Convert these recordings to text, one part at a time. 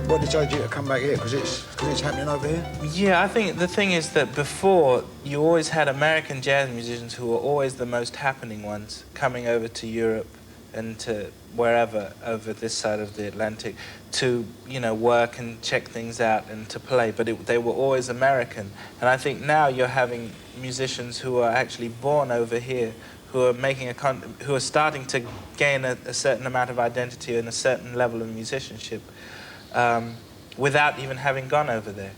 What decided you to come back here? Because it's happening over here? Yeah, I think the thing is that before, you always had American jazz musicians who were always the most happening ones coming over to Europe and to wherever over this side of the Atlantic to, you know, work and check things out and to play, but they were always American. And I think now you're having musicians who are actually born over here who are making who are starting to gain a certain amount of identity and a certain level of musicianship without even having gone over there.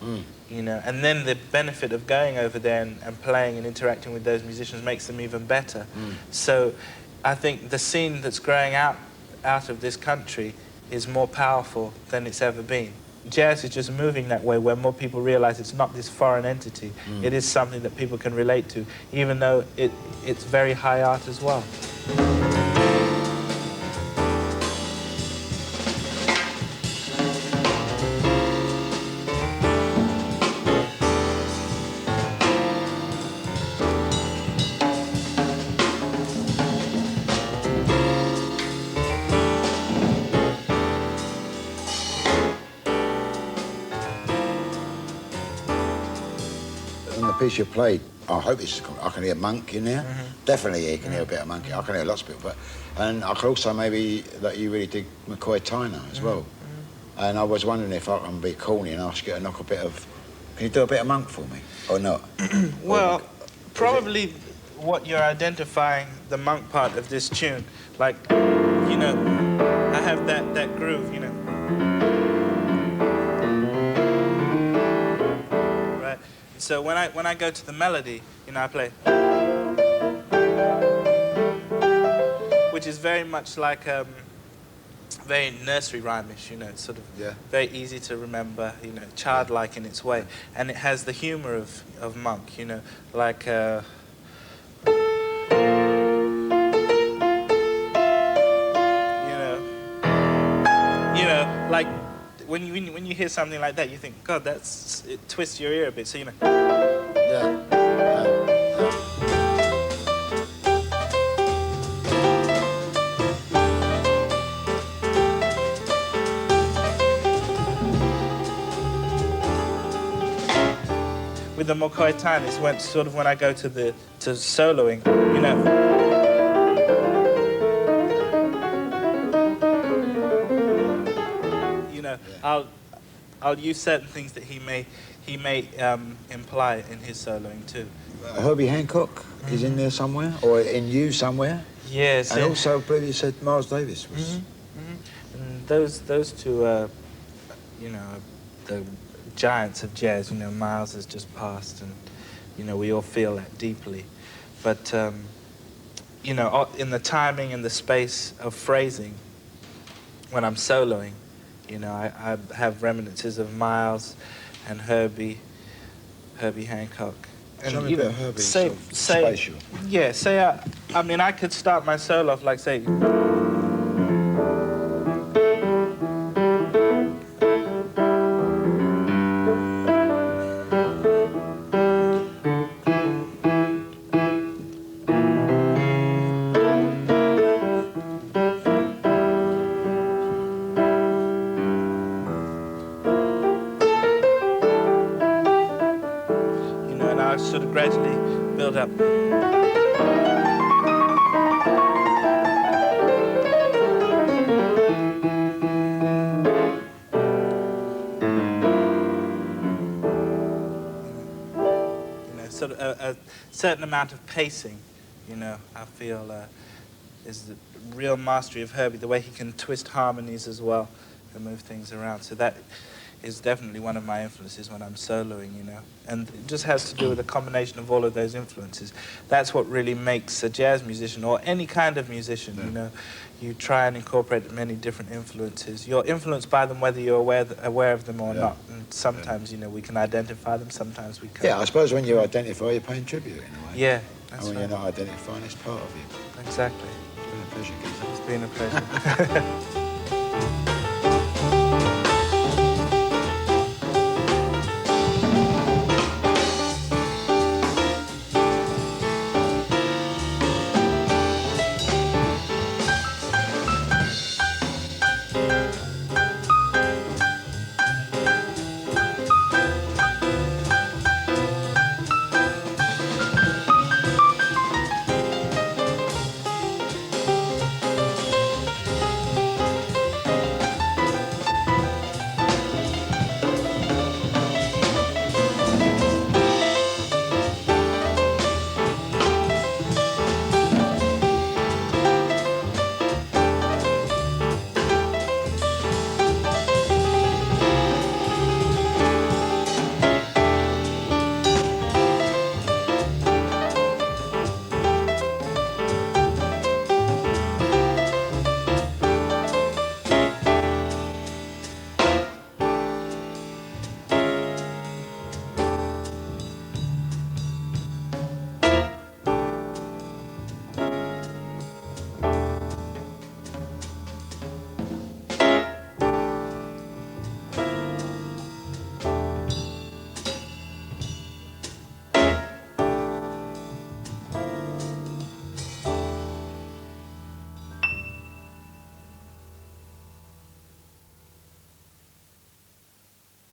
You know, and then the benefit of going over there and playing and interacting with those musicians makes them even better. So I think the scene that's growing out of this country is more powerful than it's ever been. Jazz is just moving that way, where more people realize it's not this foreign entity. It is something that people can relate to, even though it's very high art as well. In the piece you played, I hope I can hear Monk in there. Definitely you can hear a bit of Monk. I can hear lots of people, and I could also maybe that you really dig McCoy Tyner as well. And I was wondering if I can be corny and ask you to knock a bit of... Can you do a bit of Monk for me, or not? Well, probably what you're identifying, the Monk part of this tune, like, you know, I have that groove, you know. Right? So when I go to the melody, you know, I play, which is very much like very nursery rhymish, you know, it's sort of very easy to remember, you know, childlike in its way, and it has the humor of Monk, you know, like you know, like when you hear something like that, you think, God, it twists your ear a bit, so you know. With the McCoy Tyner, it's when I go to soloing, you know. You know, I'll use certain things that he may imply in his soloing too. Herbie Hancock is in there somewhere, or in you somewhere. Yes. And also, I believe you said Miles Davis was. And those two are, you know, the giants of jazz. You know, Miles has just passed, and you know we all feel that deeply. But you know, in the timing and the space of phrasing, when I'm soloing, you know, I have reminiscences of Miles and Herbie Hancock. And Show me a bit of Herbie, spatial. Yeah, I mean, I could start my solo off like, say, sort of gradually build up. You know, sort of a certain amount of pacing, you know, I feel is the real mastery of Herbie, the way he can twist harmonies as well and move things around. So that is definitely one of my influences when I'm soloing, you know. And it just has to do with a combination of all of those influences. That's what really makes a jazz musician, or any kind of musician, you know. You try and incorporate many different influences. You're influenced by them whether you're aware of them or not. And sometimes, you know, we can identify them, sometimes we can't. Yeah, I suppose when you identify, you're paying tribute in a way. Yeah, that's and when right. you're not identifying, it's part of you. Exactly. It's been a pleasure, Keith. It's been a pleasure.